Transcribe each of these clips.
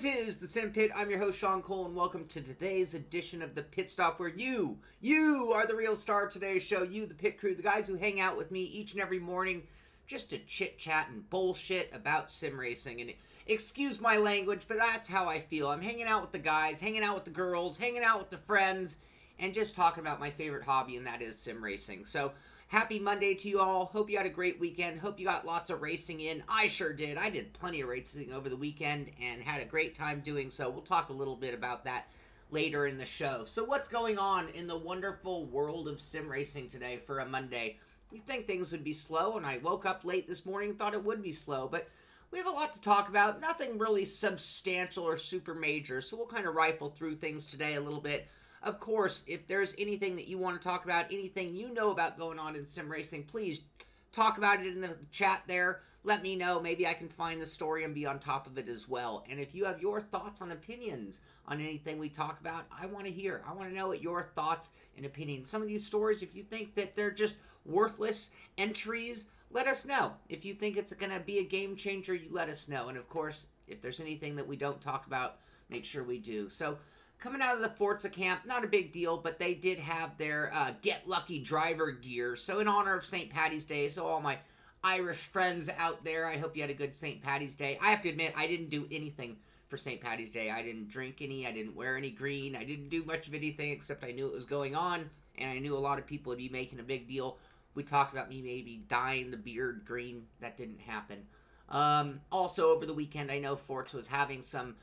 is the Simpit. I'm your host, Sean Cole, and welcome to today's edition of the Pit Stop, where you are the real star of today's show. You, the pit crew, the guys who hang out with me each and every morning just to chit-chat and bullshit about sim racing. And excuse my language, but that's how I feel. I'm hanging out with the guys, hanging out with the girls, hanging out with the friends, and just talking about my favorite hobby, and that is sim racing. So, happy Monday to you all. Hope you had a great weekend. Hope you got lots of racing in. I sure did. I did plenty of racing over the weekend and had a great time doing so. We'll talk a little bit about that later in the show. So what's going on in the wonderful world of sim racing today for a Monday? You'd think things would be slow, and I woke up late this morning and thought it would be slow, but we have a lot to talk about. Nothing really substantial or super major, so we'll kind of rifle through things today a little bit. Of course, if there's anything that you want to talk about, anything you know about going on in sim racing, please talk about it in the chat there. Let me know. Maybe I can find the story and be on top of it as well. And if you have your thoughts and opinions on anything we talk about, I want to hear. I want to know what your thoughts and opinions. Some of these stories, if you think that they're just worthless entries, let us know. If you think it's going to be a game changer, you let us know. And of course, if there's anything that we don't talk about, make sure we do. So, coming out of the Forza camp, not a big deal, but they did have their Get Lucky driver gear. So in honor of St. Paddy's Day, so all my Irish friends out there, I hope you had a good St. Paddy's Day. I have to admit, I didn't do anything for St. Paddy's Day. I didn't drink any, I didn't wear any green, I didn't do much of anything except I knew it was going on, and I knew a lot of people would be making a big deal. We talked about me maybe dyeing the beard green. That didn't happen. Also, over the weekend, I know Forza was having some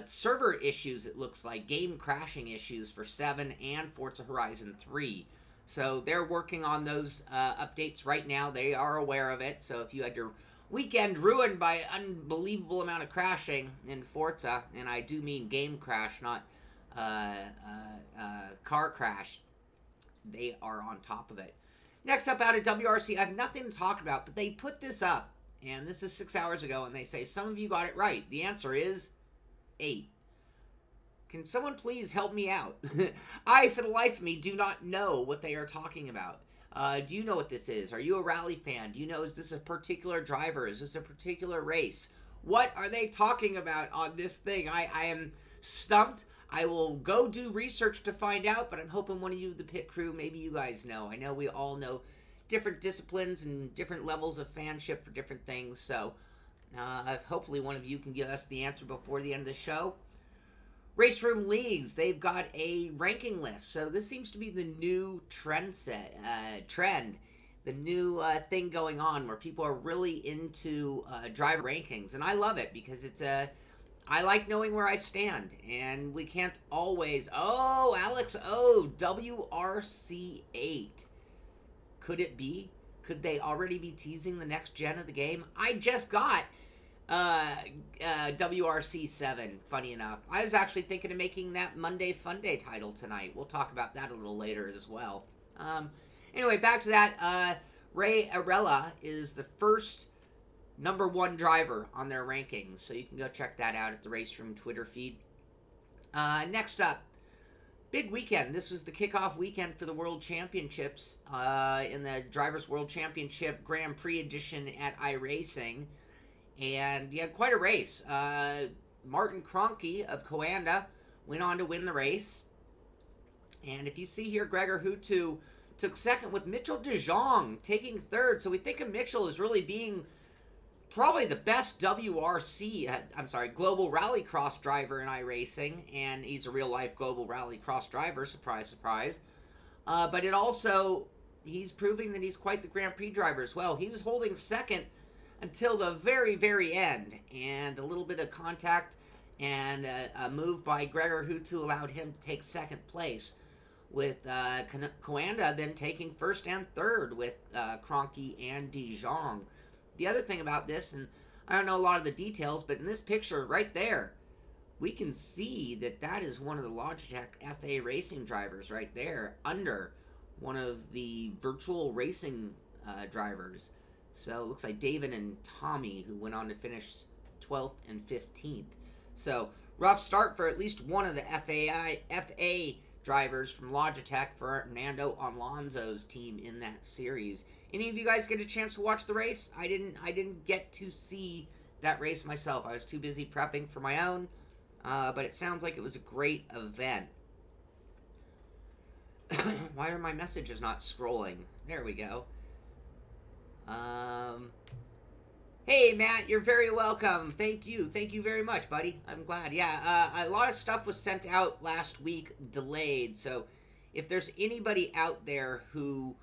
server issues, it looks like, game crashing issues for 7 and Forza Horizon 3. So they're working on those updates right now. They are aware of it. So if you had your weekend ruined by an unbelievable amount of crashing in Forza, and I do mean game crash, not car crash, they are on top of it. Next up out of WRC, I have nothing to talk about, but they put this up, and this is 6 hours ago, and they say, some of you got it right. The answer is 8. Can someone please help me out? I, for the life of me, do not know what they are talking about. Do you know what this is? Are you a rally fan? Do you know, is this a particular driver? Is this a particular race? What are they talking about on this thing? I am stumped. I will go do research to find out, but I'm hoping one of you, the pit crew, maybe you guys know. I know we all know different disciplines and different levels of fanship for different things, so hopefully one of you can give us the answer before the end of the show. Raceroom Leagues, they've got a ranking list. So this seems to be the new trend, the new thing going on where people are really into driver rankings. And I love it because it's I like knowing where I stand. And we can't always... Oh, Alex O, WRC 8. Could it be? Could they already be teasing the next gen of the game? I just got WRC 7, funny enough. I was actually thinking of making that Monday Fun Day title tonight. We'll talk about that a little later as well. Anyway, back to that. Ray Arella is the first #1 driver on their rankings, so you can go check that out at the Raceroom Twitter feed. Next up, big weekend. This was the kickoff weekend for the World Championships in the Drivers' World Championship Grand Prix edition at iRacing. And you had quite a race. Martin Kroenke of Coanda went on to win the race. And if you see here, Gregor Hutu took second with Mitchell de Jong taking third. So we think of Mitchell as really being probably the best WRC, Global Rallycross driver in iRacing. And he's a real-life Global Rallycross driver, surprise, surprise. But it also, he's proving that he's quite the Grand Prix driver as well. He was holding second until the very, very end, and a little bit of contact and a move by Gregor Hutu allowed him to take second place, with Coanda then taking first and third with Kroenke and de Jong. The other thing about this, and I don't know a lot of the details, but in this picture right there, we can see that that is one of the Logitech FA racing drivers right there, under one of the virtual racing drivers. So it looks like David and Tommy, who went on to finish 12th and 15th. So rough start for at least one of the FA drivers from Logitech for Fernando Alonso's team in that series. Any of you guys get a chance to watch the race? I didn't get to see that race myself. I was too busy prepping for my own. But it sounds like it was a great event. Why are my messages not scrolling? There we go. Hey, Matt, you're very welcome. Thank you. Thank you very much, buddy. I'm glad. Yeah, a lot of stuff was sent out last week, delayed. So if there's anybody out there who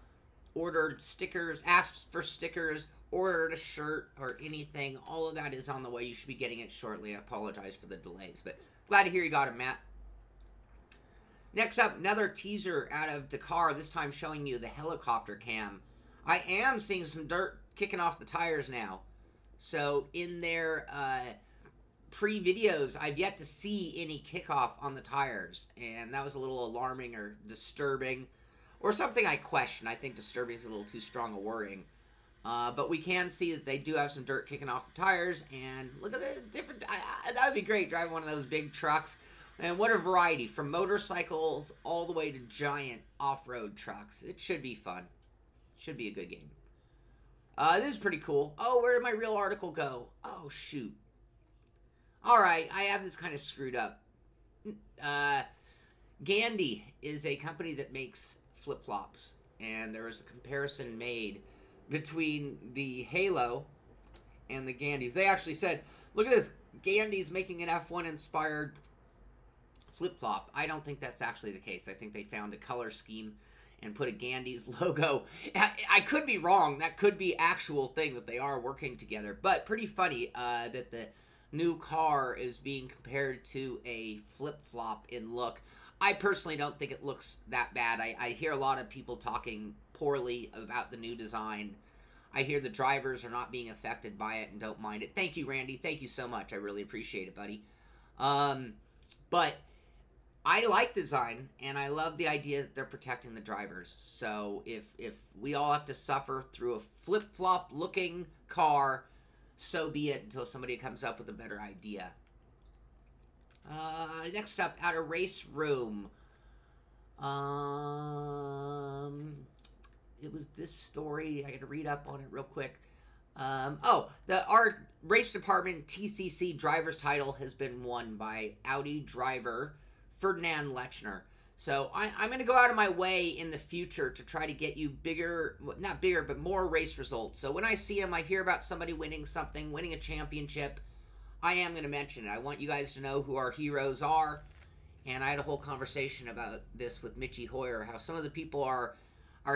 ordered stickers, asked for stickers, ordered a shirt or anything, all of that is on the way. You should be getting it shortly. I apologize for the delays, but glad to hear you got it, Matt. Next up, another teaser out of Dakar, this time showing you the helicopter cam. I am seeing some dirt kicking off the tires now. So in their pre-videos, I've yet to see any kickoff on the tires. And that was a little alarming or disturbing. Or something I question. I think disturbing is a little too strong a wording. But we can see that they do have some dirt kicking off the tires. And look at the different... that would be great, driving one of those big trucks. And what a variety. From motorcycles all the way to giant off-road trucks. It should be fun. Should be a good game. This is pretty cool. Oh, where did my real article go? Oh, shoot. Alright, I have this kind of screwed up. Gandy is a company that makes flip-flops. And there was a comparison made between the Halo and the Gandys. They actually said, look at this. Gandy's making an F1-inspired flip-flop. I don't think that's actually the case. I think they found a color scheme and put a Gandy's logo. I could be wrong. That could be actual thing that they are working together. But pretty funny that the new car is being compared to a flip-flop in look. I personally don't think it looks that bad. I hear a lot of people talking poorly about the new design. I hear the drivers are not being affected by it and don't mind it. Thank you, Randy. Thank you so much. I really appreciate it, buddy. But I like design, and I love the idea that they're protecting the drivers. So if we all have to suffer through a flip-flop looking car, so be it until somebody comes up with a better idea. Next up, out of Raceroom. It was this story. I got to read up on it real quick. Our race department TCC driver's title has been won by Audi driver Ferdinand Lechner. So I'm going to go out of my way in the future to try to get you bigger, not bigger, but more race results. So when I see them, I hear about somebody winning something, winning a championship, I am going to mention it. I want you guys to know who our heroes are. And I had a whole conversation about this with Mitchie Hoyer, how some of the people are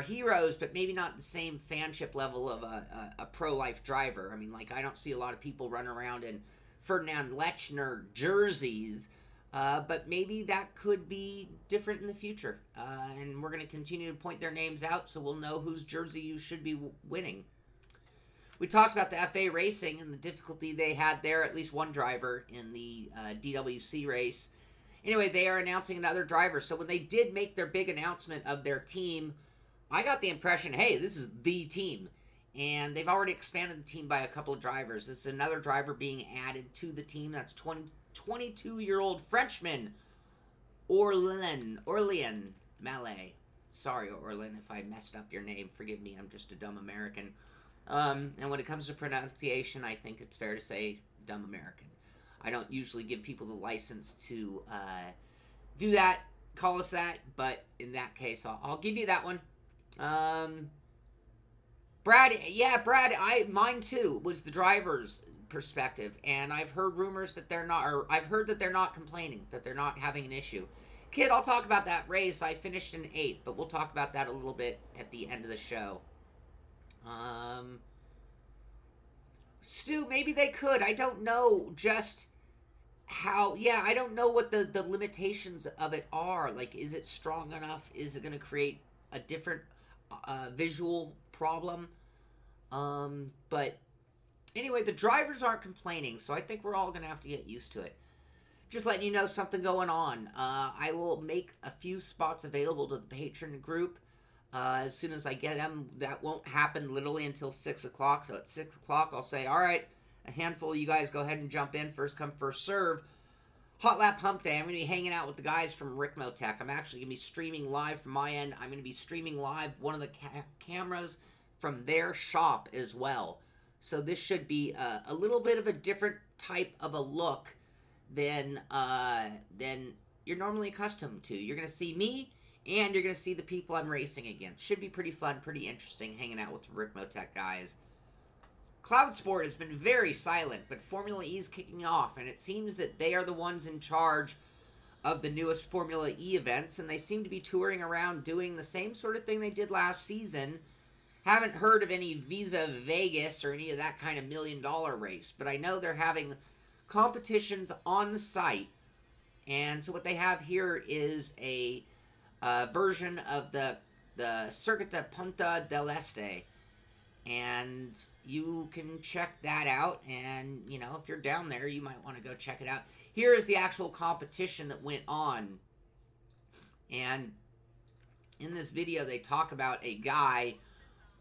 heroes, but maybe not the same fanship level of a pro-life driver. I mean, like, I don't see a lot of people running around in Ferdinand Lechner jerseys, but maybe that could be different in the future. And we're going to continue to point their names out so we'll know whose jersey you should be winning. We talked about the FA Racing and the difficulty they had there, at least one driver in the DWC race. Anyway, they are announcing another driver. So when they did make their big announcement of their team, I got the impression, hey, this is the team. And they've already expanded the team by a couple of drivers. This is another driver being added to the team. That's 22-year-old Frenchman, Orlien Mallet. Sorry, Orlien, if I messed up your name. Forgive me, I'm just a dumb American. And when it comes to pronunciation, I think it's fair to say dumb American. I don't usually give people the license to do that, call us that, but in that case, I'll give you that one. Brad, mine too was the driver's perspective, and I've heard rumors that they're not, or I've heard that they're not complaining, that they're not having an issue. Kid, I'll talk about that race. I finished in 8th, but we'll talk about that a little bit at the end of the show. Stu, maybe they could. I don't know just how, I don't know what the limitations of it are. Like, is it strong enough? Is it going to create a different visual problem? But anyway, the drivers aren't complaining, so I think we're all going to have to get used to it. Just letting you know something going on. I will make a few spots available to the patron group as soon as I get them. That won't happen literally until 6 o'clock. So at 6 o'clock, I'll say, all right, a handful of you guys go ahead and jump in. First come, first serve. Hot Lap Hump Day. I'm going to be hanging out with the guys from Ricmo Tech. I'm actually going to be streaming live from my end. I'm going to be streaming live one of the cameras from their shop as well. So this should be a little bit of a different type of a look than you're normally accustomed to. You're going to see me, and you're going to see the people I'm racing against. Should be pretty fun, pretty interesting, hanging out with the Ricmotech guys. Cloud Sport has been very silent, but Formula E is kicking off, and it seems that they are the ones in charge of the newest Formula E events, and they seem to be touring around doing the same sort of thing they did last season. Haven't heard of any Visa Vegas or any of that kind of $1 million race, but I know they're having competitions on the site. And so what they have here is a version of the Circuit de Punta del Este. And you can check that out, and, you know, if you're down there, you might want to go check it out. Here is the actual competition that went on. And in this video, they talk about a guy,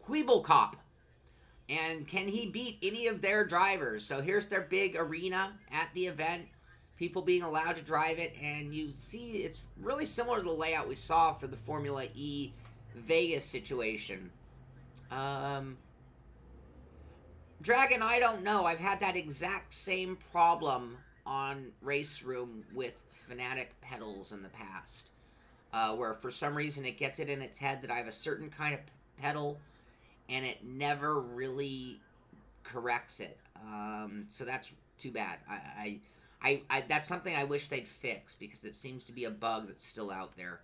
Quibblecop, and can he beat any of their drivers? So here's their big arena at the event, people being allowed to drive it, and you see it's really similar to the layout we saw for the Formula E Vegas situation. Dragon, I don't know. I've had that exact same problem on Raceroom with Fanatic pedals in the past, where for some reason it gets it in its head that I have a certain kind of pedal, and it never really corrects it. So that's too bad. That's something I wish they'd fix, because it seems to be a bug that's still out there.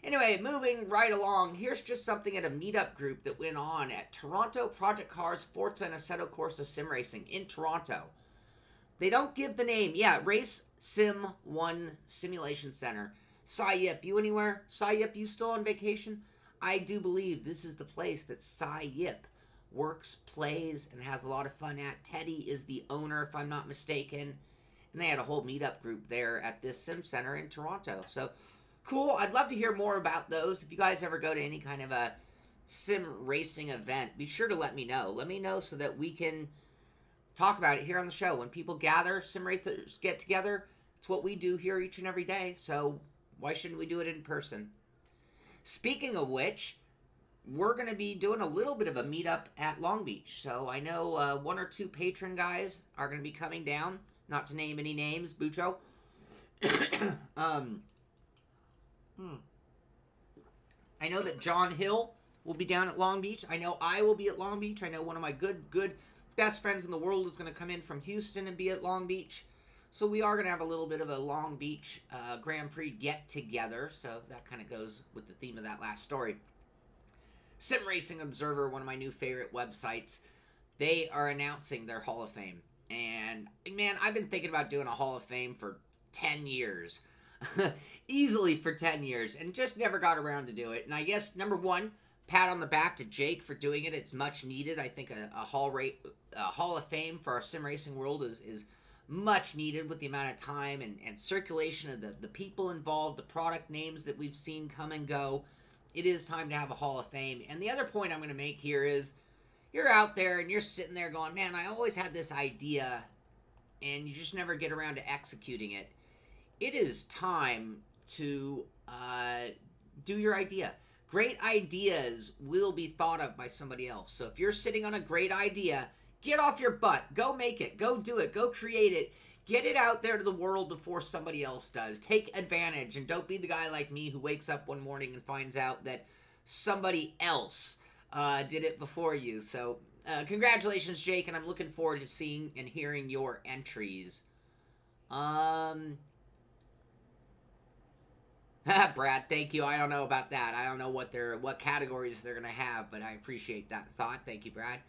Anyway, moving right along, here's just something at a meetup group that went on at Toronto Project Cars Forza and Assetto Corsa Sim Racing in Toronto. They don't give the name. Yeah, Race Sim 1 Simulation Center. Sayip, you anywhere? Sayip, you still on vacation? I do believe this is the place that Sayip works, plays, and has a lot of fun at. Teddy is the owner, if I'm not mistaken. And they had a whole meetup group there at this sim center in Toronto. So, cool. I'd love to hear more about those. If you guys ever go to any kind of a sim racing event, be sure to let me know. Let me know so that we can talk about it here on the show. When people gather, sim racers get together, it's what we do here each and every day. So why shouldn't we do it in person? Speaking of which, we're going to be doing a little bit of a meetup at Long Beach. So I know one or two patron guys are going to be coming down. Not to name any names, Bucho. I know that John Hill will be down at Long Beach. I know I will be at Long Beach. I know one of my good best friends in the world is going to come in from Houston and be at Long Beach. So we are going to have a little bit of a Long Beach Grand Prix get-together. So that kind of goes with the theme of that last story. Sim Racing Observer, one of my new favorite websites, they are announcing their Hall of Fame. And, man, I've been thinking about doing a Hall of Fame for 10 years. Easily for 10 years. And just never got around to do it. And I guess, number one, pat on the back to Jake for doing it. It's much needed. I think a Hall of Fame for our sim racing world is much needed with the amount of time and circulation of the people involved, the product names that we've seen come and go. It is time to have a Hall of Fame. And the other point I'm going to make here is, you're out there and you're sitting there going, man, I always had this idea, and you just never get around to executing it. It is time to do your idea. Great ideas will be thought of by somebody else. So if you're sitting on a great idea, get off your butt. Go make it. Go do it. Go create it. Get it out there to the world before somebody else does. Take advantage, and don't be the guy like me who wakes up one morning and finds out that somebody else did it before you. So, congratulations, Jake, and I'm looking forward to seeing and hearing your entries. Brad, thank you. I don't know about that. I don't know what categories they're gonna have, but I appreciate that thought. Thank you, Brad.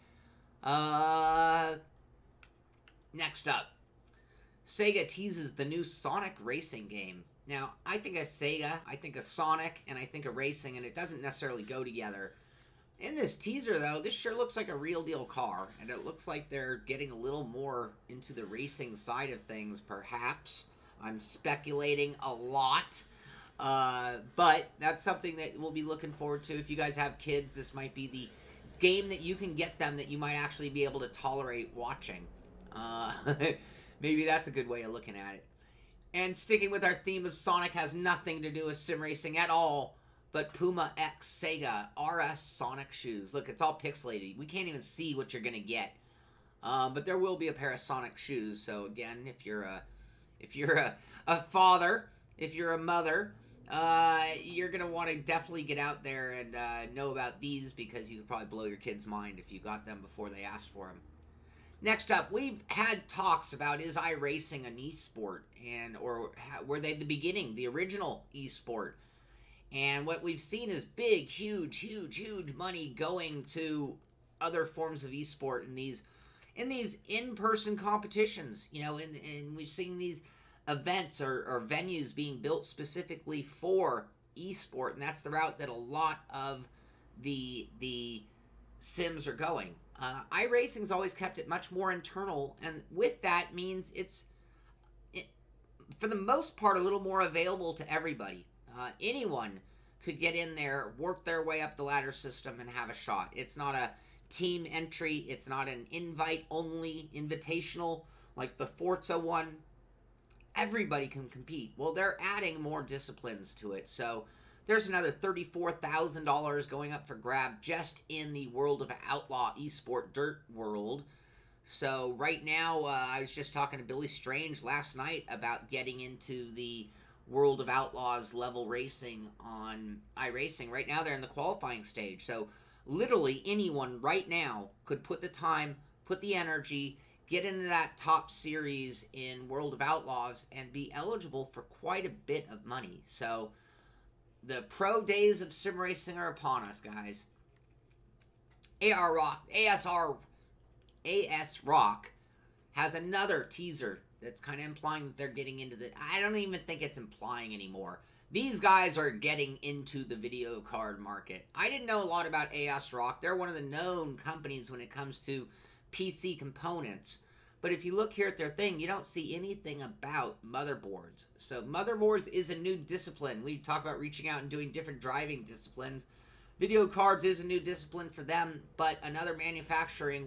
Next up, Sega teases the new Sonic racing game. Now, I think of Sega, I think of Sonic, and I think of racing, and it doesn't necessarily go together. In this teaser, though, this sure looks like a real deal car, and it looks like they're getting a little more into the racing side of things, perhaps. I'm speculating a lot, but that's something that we'll be looking forward to. If you guys have kids, this might be the game that you can get them that you might actually be able to tolerate watching. Maybe that's a good way of looking at it. And sticking with our theme of Sonic has nothing to do with sim racing at all, but Puma X Sega RS Sonic shoes. Look, it's all pixelated. We can't even see what you're going to get. But there will be a pair of Sonic shoes. So again, if you're a father, if you're a mother, you're gonna want to definitely get out there and know about these, because you could probably blow your kid's mind if you got them before they asked for them. Next up, we've had talks about, is iRacing an esport, or were they the beginning, the original esport? And what we've seen is big, huge money going to other forms of esport in these in-person competitions. You know, and we've seen these events or venues being built specifically for esport, and that's the route that a lot of the sims are going. iRacing's always kept it much more internal, and with that means it's for the most part a little more available to everybody. Anyone could get in there, work their way up the ladder system, and have a shot. It's not a team entry. It's not an invite-only invitational like the Forza one. Everybody can compete. Well, they're adding more disciplines to it, so there's another $34,000 going up for grab just in the World of Outlaw esport dirt world. So right now, I was just talking to Billy Strange last night about getting into the World of Outlaws level racing on iRacing. Right now, they're in the qualifying stage. So literally anyone right now could put the time, put the energy, get into that top series in World of Outlaws and be eligible for quite a bit of money. So the pro days of sim racing are upon us, guys. AS Rock has another teaser that's kind of implying that they're getting into the... I don't even think it's implying anymore. These guys are getting into the video card market. I didn't know a lot about AS Rock. They're one of the known companies when it comes to PC components. But if you look here at their thing, you don't see anything about motherboards. So motherboards is a new discipline. We talk about reaching out and doing different driving disciplines. Video cards is a new discipline for them, but another manufacturer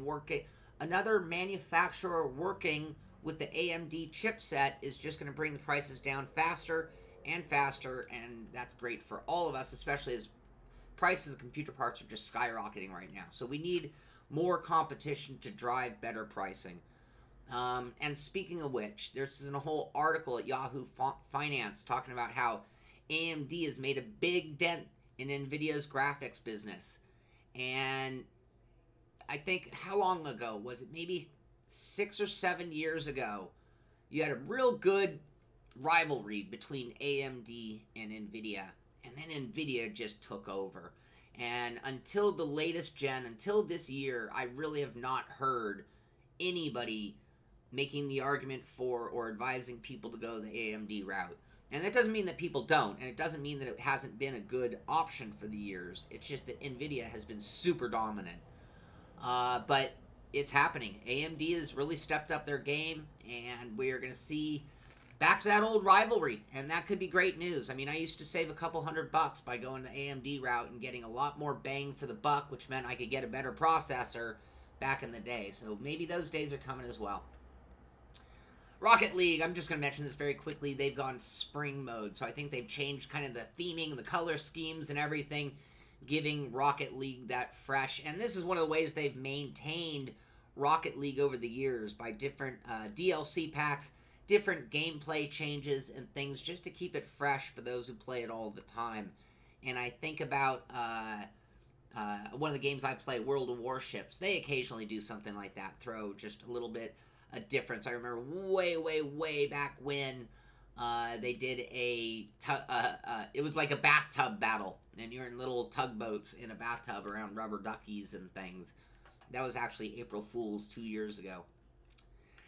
working with the AMD chipset is just going to bring the prices down faster and faster, and that's great for all of us, especially as prices of computer parts are just skyrocketing right now. So we need more competition to drive better pricing. And speaking of which, there's a whole article at Yahoo Finance talking about how AMD has made a big dent in NVIDIA's graphics business. And I think, how long ago? Was it maybe 6 or 7 years ago? You had a real good rivalry between AMD and NVIDIA. And then NVIDIA just took over. And until the latest gen, until this year, I really have not heard anybody making the argument for or advising people to go the AMD route. And that doesn't mean that people don't, and it doesn't mean that it hasn't been a good option for the years. It's just that NVIDIA has been super dominant. But it's happening. AMD has really stepped up their game, and we are going to see back to that old rivalry, and that could be great news. I mean, I used to save a couple $100 by going the AMD route and getting a lot more bang for the buck, which meant I could get a better processor back in the day. So maybe those days are coming as well. Rocket League, I'm just going to mention this very quickly. They've gone spring mode, so I think they've changed kind of the theming, the color schemes and everything, giving Rocket League that fresh. And this is one of the ways they've maintained Rocket League over the years, by different DLC packs, different gameplay changes and things, just to keep it fresh for those who play it all the time. And I think about one of the games I play, World of Warships. They occasionally do something like that, throw just a little bit a difference. I remember way back when they did it was like a bathtub battle, and you're in little tugboats in a bathtub around rubber duckies and things. That was actually April Fool's 2 years ago.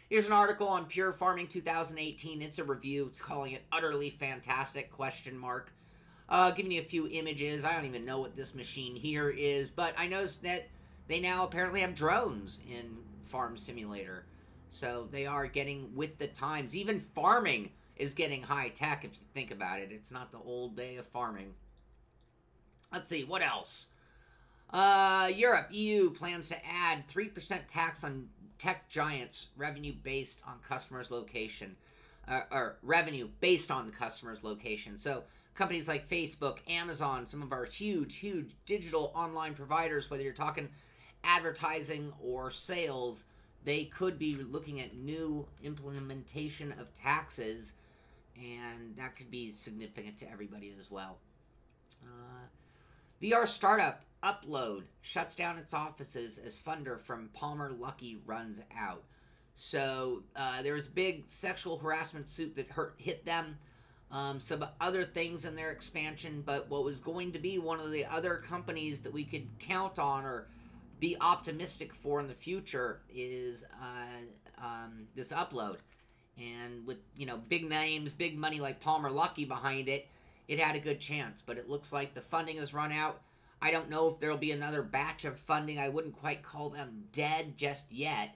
Here's an article on Pure Farming 2018. It's a review. It's calling it utterly fantastic, ? Giving you a few images. I don't even know what this machine here is, but I noticed that they now apparently have drones in Farm Simulator. So they are getting with the times. Even farming is getting high tech, if you think about it. It's not the old day of farming. Let's see, what else? Europe, EU plans to add 3% tax on tech giants, revenue based on customers' location. Or revenue based on the customer's location. So companies like Facebook, Amazon, some of our huge digital online providers, whether you're talking advertising or sales, they could be looking at new implementation of taxes, and that could be significant to everybody as well. VR startup Upload shuts down its offices as funder from Palmer Luckey runs out. So there was a big sexual harassment suit that hit them. Some other things in their expansion, but what was going to be one of the other companies that we could count on or be optimistic for in the future is this Upload. And with, you know, big names, big money like Palmer Luckey behind it, it had a good chance. But it looks like the funding has run out. I don't know if there'll be another batch of funding. I wouldn't quite call them dead just yet.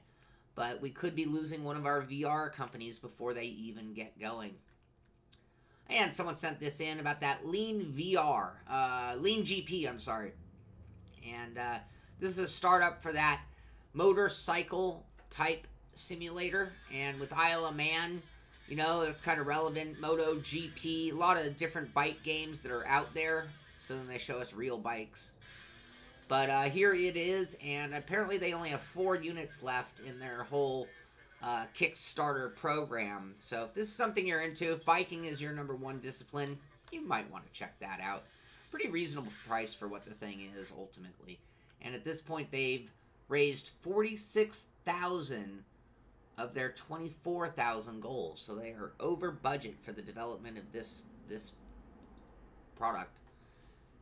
But we could be losing one of our VR companies before they even get going. And someone sent this in about that Lean VR. Lean GP, I'm sorry. And this is a startup for that motorcycle type simulator. And with Isle of Man, you know, that's kind of relevant. MotoGP, a lot of different bike games that are out there. So then they show us real bikes. But here it is, and apparently they only have 4 units left in their whole Kickstarter program. So if this is something you're into, if biking is your #1 discipline, you might want to check that out. Pretty reasonable price for what the thing is, ultimately. And at this point, they've raised 46,000 of their 24,000 goals. So they are over budget for the development of this product.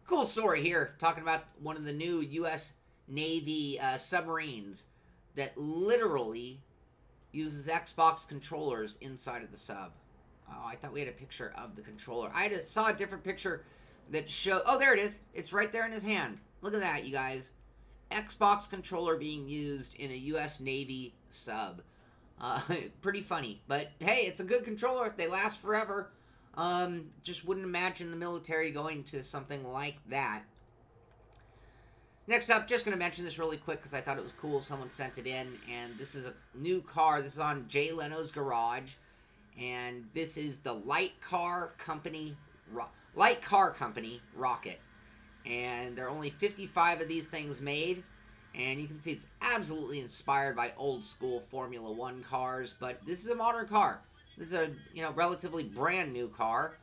Cool story here, talking about one of the new U.S. Navy submarines that literally uses Xbox controllers inside of the sub. Oh, I thought we had a picture of the controller. I saw a different picture that showed... Oh, there it is. It's right there in his hand. Look at that, you guys. Xbox controller being used in a U.S. Navy sub. Pretty funny. But, hey, it's a good controller. They last forever. Just wouldn't imagine the military going to something like that. Next up, just going to mention this really quick because I thought it was cool. Someone sent it in, and this is a new car. This is on Jay Leno's garage, and this is the Light Car Company Rocket. And there are only 55 of these things made, and you can see it's absolutely inspired by old school Formula 1 cars, but this is a modern car. This is a, you know, relatively brand new car,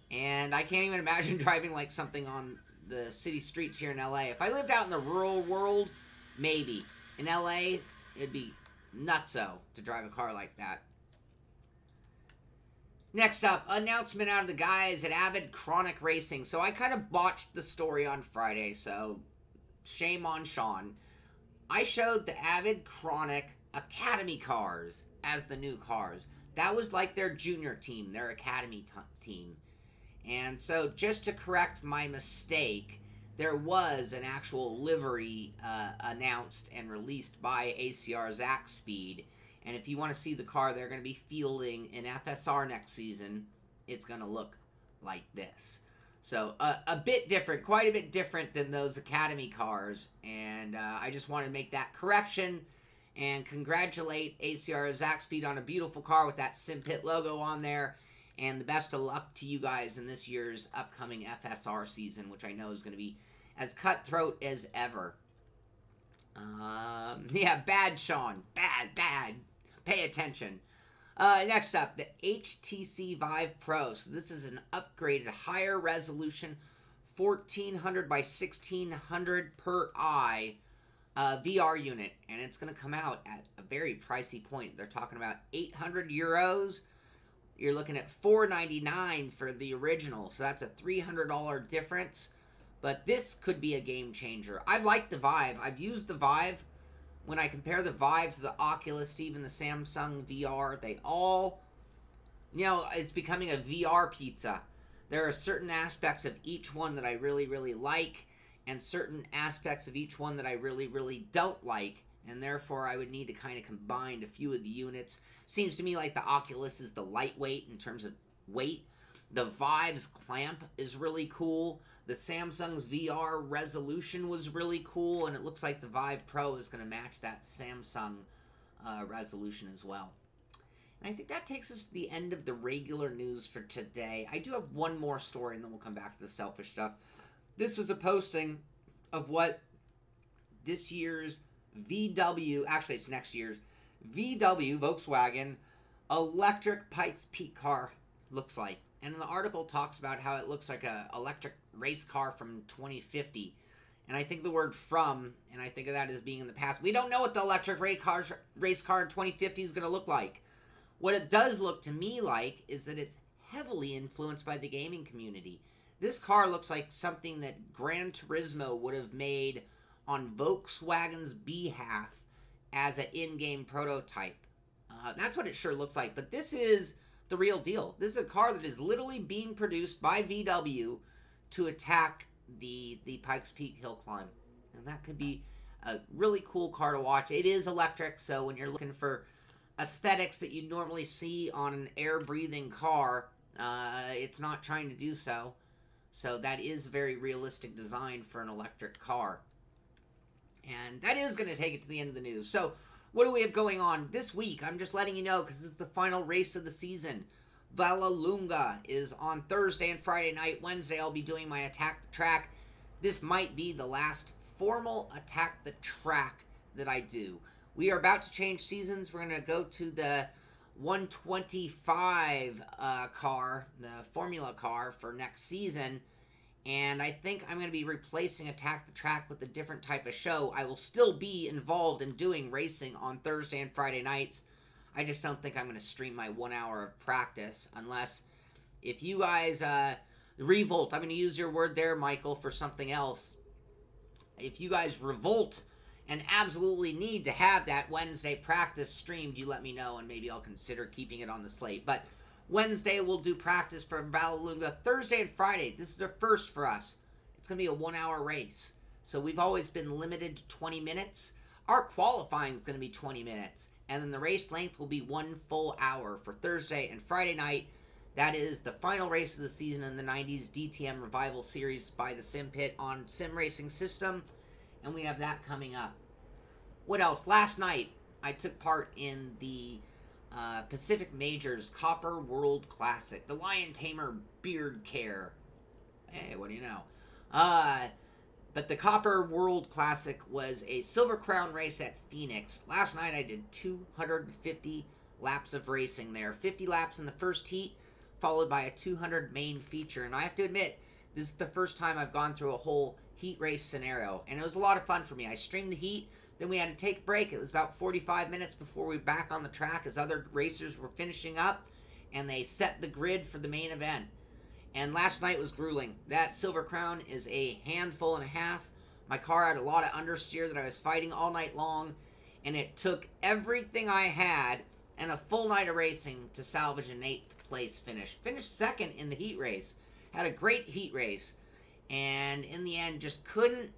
and I can't even imagine driving like something on the city streets here in LA. If I lived out in the rural world, maybe. In LA, it'd be nutso to drive a car like that. Next up, announcement out of the guys at Avid Chronic Racing. So I kind of botched the story on Friday, so shame on Sean. I showed the Avid Chronic Academy cars as the new cars. That was like their junior team, their academy team. And so just to correct my mistake, there was an actual livery announced and released by ACR Zach Speed. And if you want to see the car they're going to be fielding in FSR next season, it's going to look like this. So a bit different, quite a bit different than those academy cars. And I just want to make that correction. And congratulate ACR Zach Speed on a beautiful car with that Simpit logo on there. And the best of luck to you guys in this year's upcoming FSR season, which I know is going to be as cutthroat as ever. Yeah, bad, Sean. Bad. Pay attention. Next up, the HTC Vive Pro. So this is an upgraded, higher resolution, 1400 by 1600 per eye. VR unit, and it's going to come out at a very pricey point. They're talking about 800 euros. You're looking at $499 for the original, so that's a $300 difference. But this could be a game changer. I've liked the Vive. I've used the Vive. When I compare the Vive to the Oculus, even the Samsung VR, they all, you know, it's becoming a VR pizza. There are certain aspects of each one that I really, really like, and certain aspects of each one that I really, really don't like, and therefore I would need to kind of combine a few of the units. Seems to me like the Oculus is the lightweight in terms of weight. The Vive's clamp is really cool. The Samsung's VR resolution was really cool, and it looks like the Vive Pro is going to match that Samsung resolution as well. And I think that takes us to the end of the regular news for today. I do have one more story, and then we'll come back to the selfish stuff. This was a posting of what this year's VW, actually it's next year's, VW, Volkswagen, electric Pikes Peak car looks like. And the article talks about how it looks like a electric race car from 2050. And I think the word from, and I think of that as being in the past. We don't know what the electric race car in 2050 is going to look like. What it does look to me like is that it's heavily influenced by the gaming community. This car looks like something that Gran Turismo would have made on Volkswagen's behalf as an in-game prototype. That's what it sure looks like. But this is the real deal. This is a car that is literally being produced by VW to attack the Pikes Peak hill climb. And that could be a really cool car to watch. It is electric, so when you're looking for aesthetics that you normally see on an air-breathing car, it's not trying to do so. So that is a very realistic design for an electric car. And that is going to take it to the end of the news. So what do we have going on this week? I'm just letting you know because this is the final race of the season. Vallelunga is on Thursday and Friday night. Wednesday, I'll be doing my Attack the Track. This might be the last formal Attack the Track that I do. We are about to change seasons. We're going to go to the 125 car, the Formula car for next season. And I think I'm going to be replacing Attack the Track with a different type of show. I will still be involved in doing racing on Thursday and Friday nights. I just don't think I'm going to stream my 1 hour of practice unless if you guys revolt. I'm going to use your word there, Michael, for something else. If you guys revolt and absolutely need to have that Wednesday practice streamed, you let me know and maybe I'll consider keeping it on the slate. But Wednesday we'll do practice for Vallelunga. Thursday and Friday, this is a first for us. It's going to be a 1 hour race. So we've always been limited to 20 minutes. Our qualifying is going to be 20 minutes. And then the race length will be 1 full hour for Thursday and Friday night. That is the final race of the season in the 90s DTM Revival Series by the Simpit on Sim Racing System. And we have that coming up. What else? Last night, I took part in the Pacific Majors Copper World Classic. The Lion Tamer Beard Care. Hey, what do you know? But the Copper World Classic was a Silver Crown race at Phoenix. Last night I did 250 laps of racing there. 50 laps in the first heat, followed by a 200 main feature. And I have to admit, this is the first time I've gone through a whole heat race scenario. And it was a lot of fun for me. I streamed the heat, then we had to take a break. It was about 45 minutes before we were back on the track as other racers were finishing up. And they set the grid for the main event. And last night was grueling. That Silver Crown is a handful and a half. My car had a lot of understeer that I was fighting all night long. And it took everything I had and a full night of racing to salvage an 8th place finish. Finished second in the heat race. Had a great heat race. And in the end, just couldn't.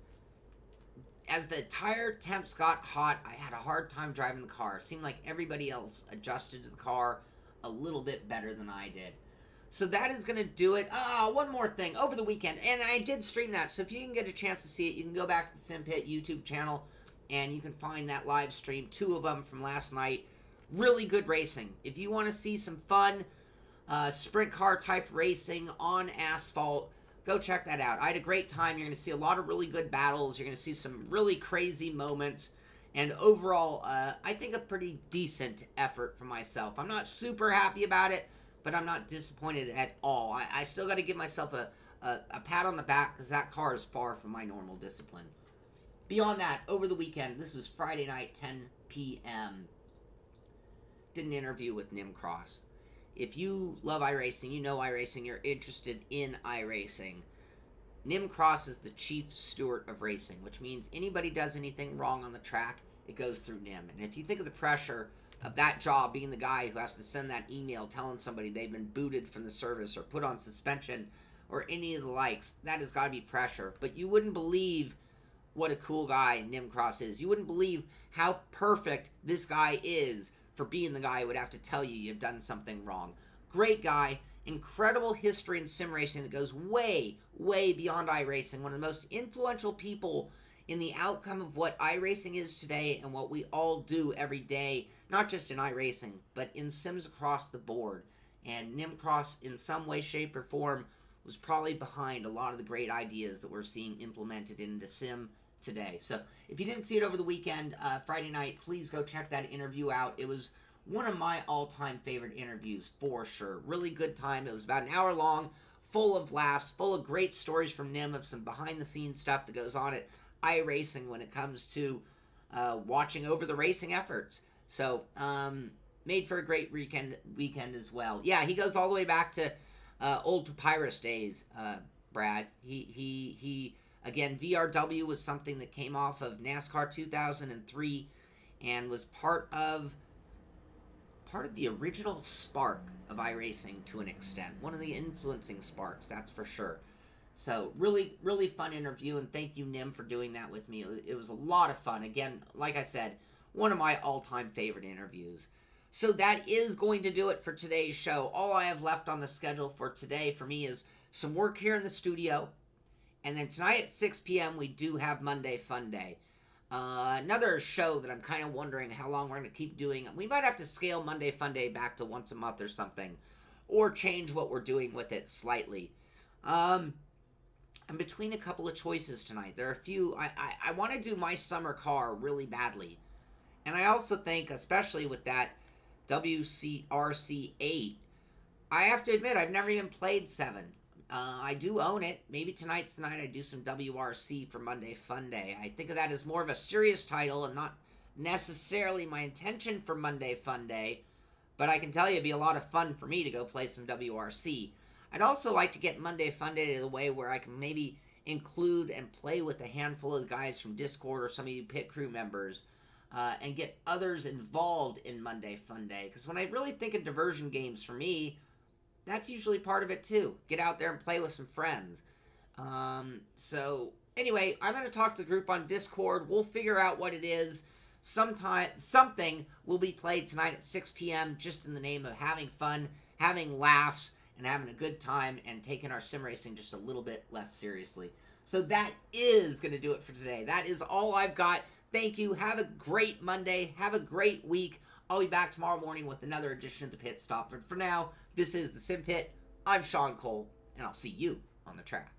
As the tire temps got hot, I had a hard time driving the car. It seemed like everybody else adjusted to the car a little bit better than I did. So that is going to do it. One more thing. Over the weekend, and I did stream that, so if you can get a chance to see it, you can go back to the Simpit YouTube channel, and you can find that live stream, 2 of them from last night. Really good racing. If you want to see some fun sprint car type racing on asphalt, go check that out. I had a great time. You're going to see a lot of really good battles. You're going to see some really crazy moments. And overall, I think a pretty decent effort for myself. I'm not super happy about it, but I'm not disappointed at all. I still got to give myself a pat on the back because that car is far from my normal discipline. Beyond that, over the weekend, this was Friday night, 10 p.m., did an interview with Nimcross. If you love iRacing, you know iRacing, you're interested in iRacing, Nimcross is the chief steward of racing, which means anybody does anything wrong on the track, it goes through Nim. And if you think of the pressure of that job, being the guy who has to send that email telling somebody they've been booted from the service or put on suspension or any of the likes, that has got to be pressure. But you wouldn't believe what a cool guy Nimcross is. You wouldn't believe how perfect this guy is for being the guy who would have to tell you you've done something wrong. Great guy, incredible history in sim racing that goes way, way beyond iRacing. One of the most influential people in the outcome of what iRacing is today and what we all do every day, not just in iRacing, but in sims across the board. And Nimcross, in some way, shape, or form, was probably behind a lot of the great ideas that we're seeing implemented into sim today. So if you didn't see it over the weekend, Friday night, please go check that interview out. It was one of my all-time favorite interviews for sure. Really good time. It was about an hour long, full of laughs, full of great stories from Nim of some behind-the-scenes stuff that goes on at iRacing when it comes to watching over the racing efforts. So made for a great weekend as well. Yeah, he goes all the way back to old Papyrus days, Brad. He again, VRW was something that came off of NASCAR 2003 and was part of the original spark of iRacing to an extent. One of the influencing sparks, that's for sure. So really, really fun interview, and thank you, Nim, for doing that with me. It was a lot of fun. Again, like I said, one of my all-time favorite interviews. So that is going to do it for today's show. All I have left on the schedule for today for me is some work here in the studio. And then tonight at 6 p.m. we do have Monday Fun Day. Another show that I'm kind of wondering how long we're going to keep doing. We might have to scale Monday Fun Day back to once a month or something. Or change what we're doing with it slightly. I'm between a couple of choices tonight. There are a few. I want to do my summer car really badly. And I also think, especially with that WRC 8, I have to admit, I've never even played 7. I do own it. Maybe tonight's the night I do some WRC for Monday Fun Day. I think of that as more of a serious title and not necessarily my intention for Monday Fun Day. But I can tell you it'd be a lot of fun for me to go play some WRC. I'd also like to get Monday Fun Day to the way where I can maybe include and play with a handful of guys from Discord or some of you pit crew members and get others involved in Monday Fun Day. Because when I really think of diversion games for me, that's usually part of it too. Get out there and play with some friends. So anyway, I'm going to talk to the group on Discord. We'll figure out what it is. Something will be played tonight at 6 p.m. just in the name of having fun, having laughs, and having a good time, and taking our sim racing just a little bit less seriously. So that is going to do it for today. That is all I've got. Thank you. Have a great Monday. Have a great week. I'll be back tomorrow morning with another edition of the Pit Stop. But for now, this is the Simpit. I'm Sean Cole, and I'll see you on the track.